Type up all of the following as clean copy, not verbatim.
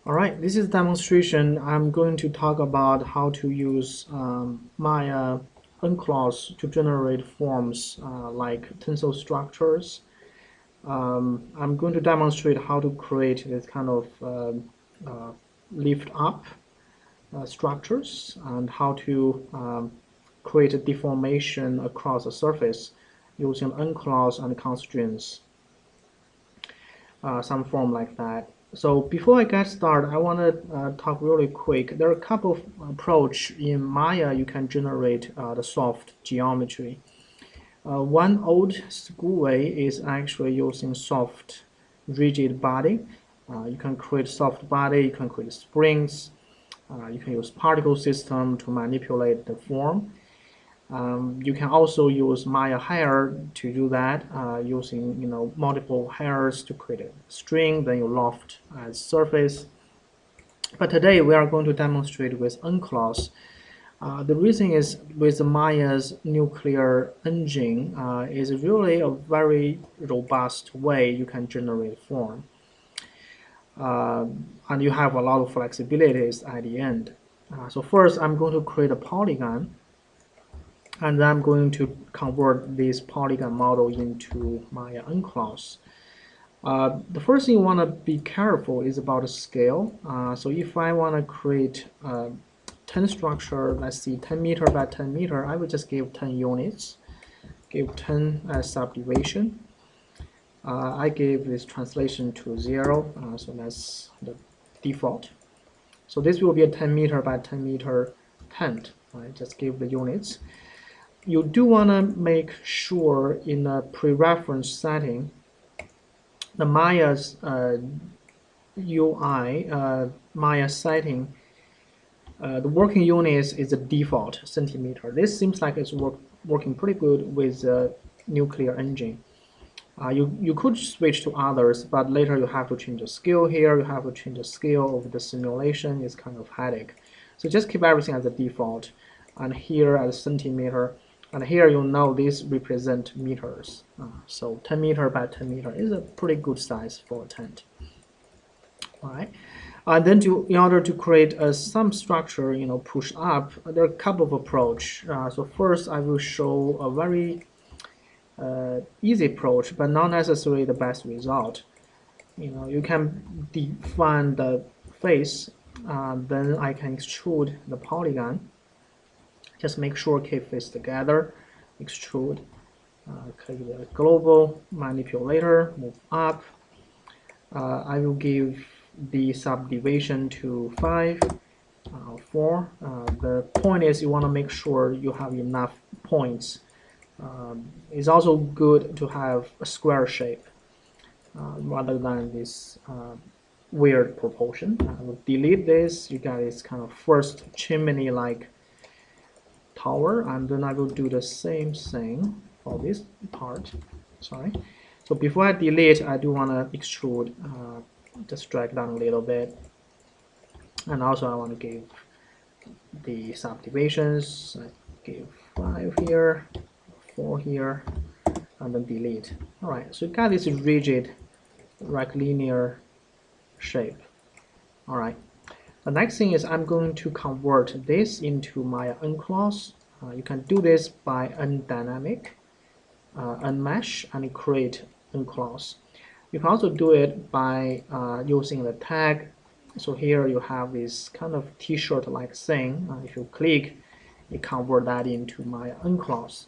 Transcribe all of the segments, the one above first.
All right, this is a demonstration. I'm going to talk about how to use Maya unclaws to generate forms like tensor structures. I'm going to demonstrate how to create this kind of lift up structures and how to create a deformation across the surface using unclaws and constraints, some form like that. So before I get started, I want to talk really quick. There are a couple of approach in Maya you can generate the soft geometry. One old school way is actually using soft rigid body. You can create soft body, you can create springs, you can use particle system to manipulate the form. You can also use Maya hair to do that, using multiple hairs to create a string, then you loft as surface. But today we are going to demonstrate with unclaws. The reason is with Maya's nuclear engine is really a very robust way you can generate form. And you have a lot of flexibilities at the end. So first I'm going to create a polygon, and I'm going to convert this polygon model into Maya unclaws. The first thing you want to be careful is about the scale. So if I want to create a 10 structure, let's see, 10 meter by 10 meter, I would just give 10 units, give 10 as subdivision. I gave this translation to 0, so that's the default. So this will be a 10 meter by 10 meter tent. Right? Just give the units. You do want to make sure in a pre-reference setting, the Maya's UI, Maya setting, the working unit is the default centimeter. This seems like it's working pretty good with the nuclear engine. You could switch to others, but later you have to change the scale here. You have to change the scale of the simulation. It's kind of headache. So just keep everything as a default, and here as centimeter, and here you'll know these represent meters. So 10 meter by 10 meter is a pretty good size for a tent. All right. Then in order to create some structure, push up, there are a couple of approach. So first I will show a very easy approach, but not necessarily the best result. You can define the face, then I can extrude the polygon. Just make sure keep face together, extrude, click the global manipulator, move up. I will give the subdivision to 5, 4. The point is you want to make sure you have enough points. It's also good to have a square shape rather than this weird proportion. I will delete this. You got this kind of first chimney-like tower, and then I will do the same thing for this part. Sorry. So before I delete, I do want to extrude, just drag down a little bit, and also I want to give the subdivisions. I give 5 here, 4 here, and then delete. All right, so you got this rigid rectilinear shape. All right, the next thing is I'm going to convert this into my unclaws. You can do this by undynamic, unmesh, and create unclaws. You can also do it by using the tag. So here you have this kind of t-shirt like thing. If you click, it convert that into my unclaws.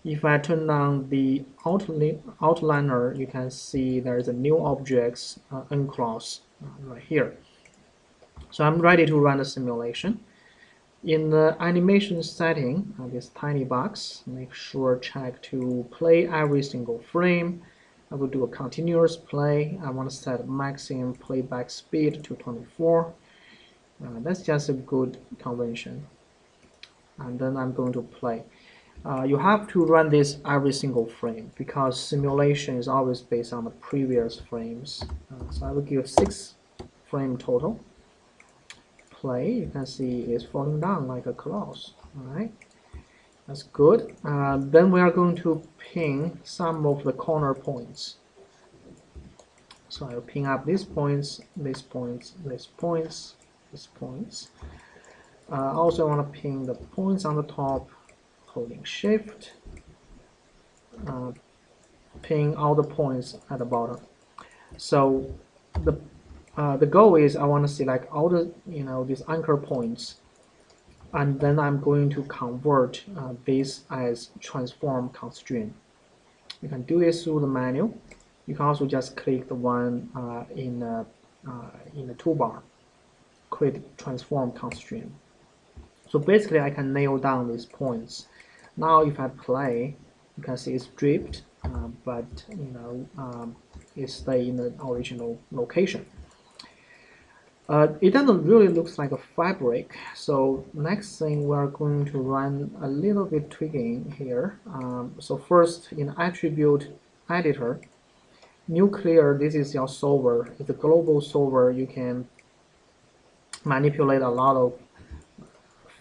If I turn on the outliner, you can see there's a new objects unclaws right here. So I'm ready to run the simulation. In the animation setting, this tiny box, make sure check to play every single frame. I will do a continuous play. I want to set maximum playback speed to 24. That's just a good convention. And then I'm going to play. You have to run this every single frame because simulation is always based on the previous frames. So I will give 6 frame total. Play, you can see it's falling down like a cloth. All right, that's good. Then we are going to pin some of the corner points. So I'll ping up these points, these points, these points, these points. Also, I want to ping the points on the top, holding Shift. Ping all the points at the bottom. So the goal is I want to select all the these anchor points, and then I'm going to convert this as transform constraint. You can do this through the menu. You can also just click the one in the toolbar, create transform constraint. So basically, I can nail down these points. Now, if I play, you can see it's dripped, but it stays in the original location. It doesn't really look like a fabric. So next thing, we're going to run a little bit tweaking here. So first, in attribute editor, Nuclear, this is your solver. It's a global solver. You can manipulate a lot of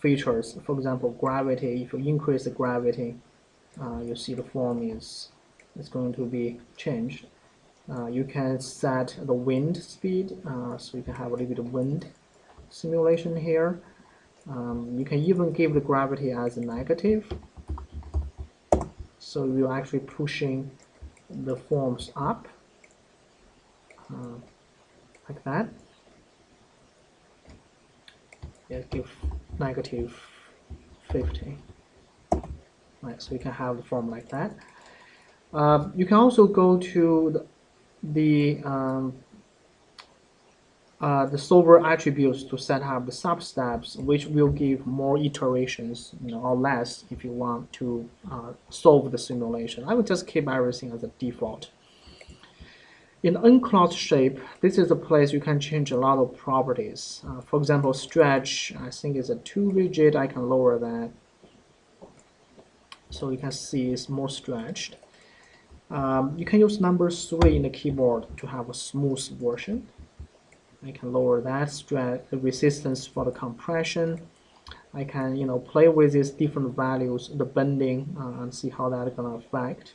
features. For example, gravity. If you increase the gravity, you see the form is going to be changed. You can set the wind speed, so you can have a little bit of wind simulation here. You can even give the gravity as a negative, so you're actually pushing the forms up like that. Yeah, give negative 50. Right, so you can have the form like that. You can also go to the solver attributes to set up the sub-steps, which will give more iterations, or less if you want to solve the simulation. I would just keep everything as a default. In unclosed shape, this is a place you can change a lot of properties. For example, stretch, I think is too rigid. I can lower that. So you can see it's more stretched. You can use number 3 in the keyboard to have a smooth version. I can lower that, the resistance for the compression. I can play with these different values, the bending, and see how that's gonna affect.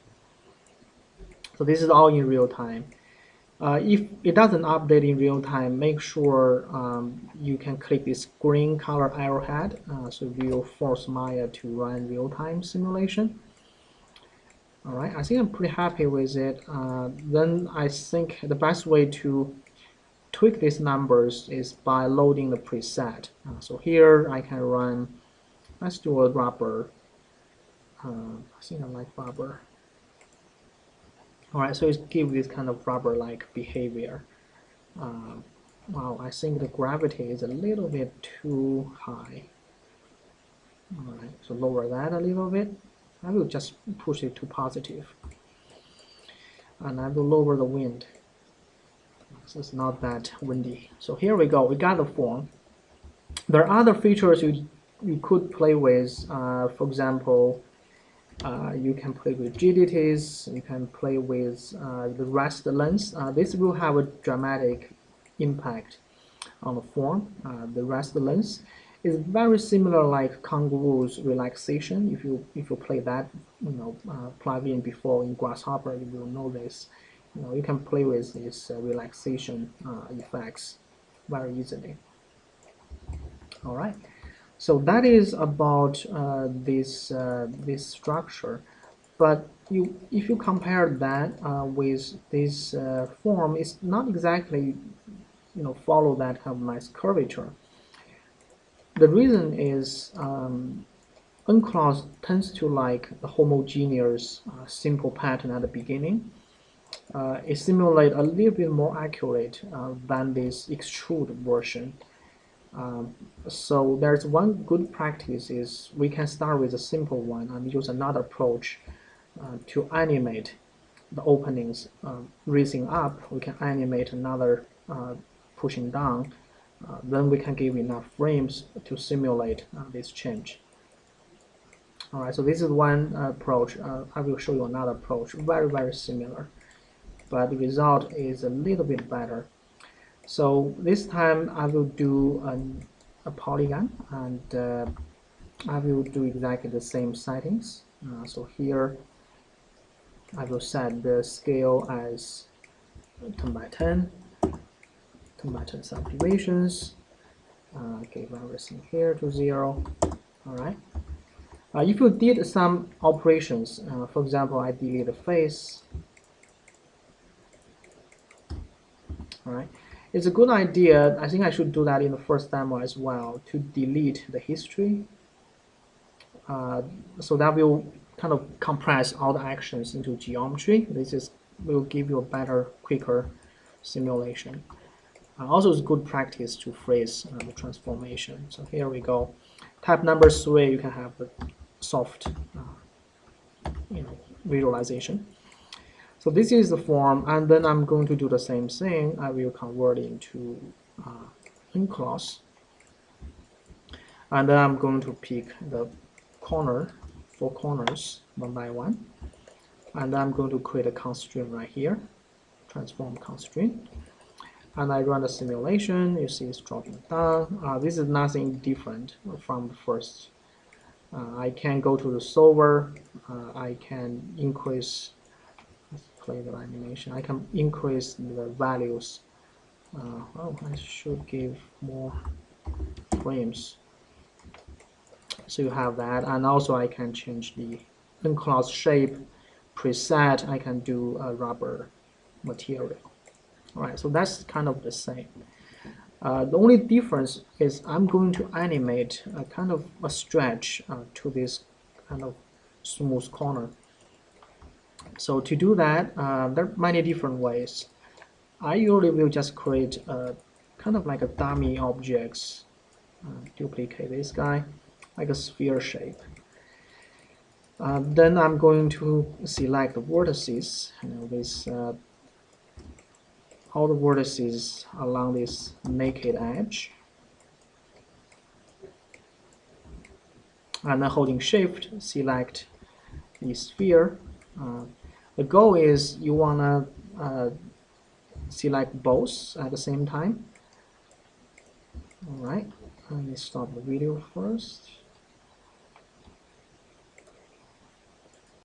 So this is all in real time. If it doesn't update in real time, make sure you can click this green color arrowhead, so it will force Maya to run real-time simulation. All right, I think I'm pretty happy with it. Then I think the best way to tweak these numbers is by loading the preset. So here I can run, let's do a rubber. I think I like rubber. All right, so it gives this kind of rubber-like behavior. Wow, I think the gravity is a little bit too high. All right, so lower that a little bit. I will just push it to positive. And I will lower the wind. So it's not that windy. So here we go, we got the form. There are other features you could play with. For example, you can play with rigidities, you can play with the rest length. This will have a dramatic impact on the form. The rest length is very similar like Kangaroo's relaxation. If you play that plugin before in Grasshopper, you will know this. You can play with these relaxation effects very easily. All right. So that is about this structure, but if you compare that with this form, it's not exactly follow that kind of nice curvature. The reason is unclosed tends to like the homogeneous simple pattern at the beginning. It simulates a little bit more accurate than this extrude version. So there's one good practice is we can start with a simple one and use another approach to animate the openings. Raising up, we can animate another pushing down. Then we can give enough frames to simulate this change. All right, so this is one approach. I will show you another approach, very, very similar, but the result is a little bit better. So this time I will do a polygon, and I will do exactly the same settings. So here I will set the scale as 10 by 10, 10 by 10 subdivisions, give everything here to 0. All right. If you did some operations, for example, I delete the face. All right. It's a good idea. I think I should do that in the first demo as well, to delete the history. So that will kind of compress all the actions into geometry. Will give you a better, quicker simulation. Also, it's good practice to freeze the transformation. So here we go. Type number 3, you can have a soft, visualization. So this is the form, and then I'm going to do the same thing. I will convert it into enclose, and then I'm going to pick the four corners one by one, and I'm going to create a constraint right here, transform constraint, and I run the simulation. You see it's dropping down. This is nothing different from the first. I can go to the solver. I can increase. Let's play the animation. I can increase the values. Oh, I should give more frames. So you have that, and also I can change the enclosed shape preset. I can do a rubber material. All right, so that's kind of the same. The only difference is I'm going to animate a kind of a stretch to this kind of smooth corner. So to do that, there are many different ways. I usually will just create a kind of like a dummy objects, duplicate this guy, like a sphere shape. Then I'm going to select the vertices, all the vertices along this naked edge, and then holding Shift, select the sphere. The goal is you wanna select both at the same time. All right, let me stop the video first.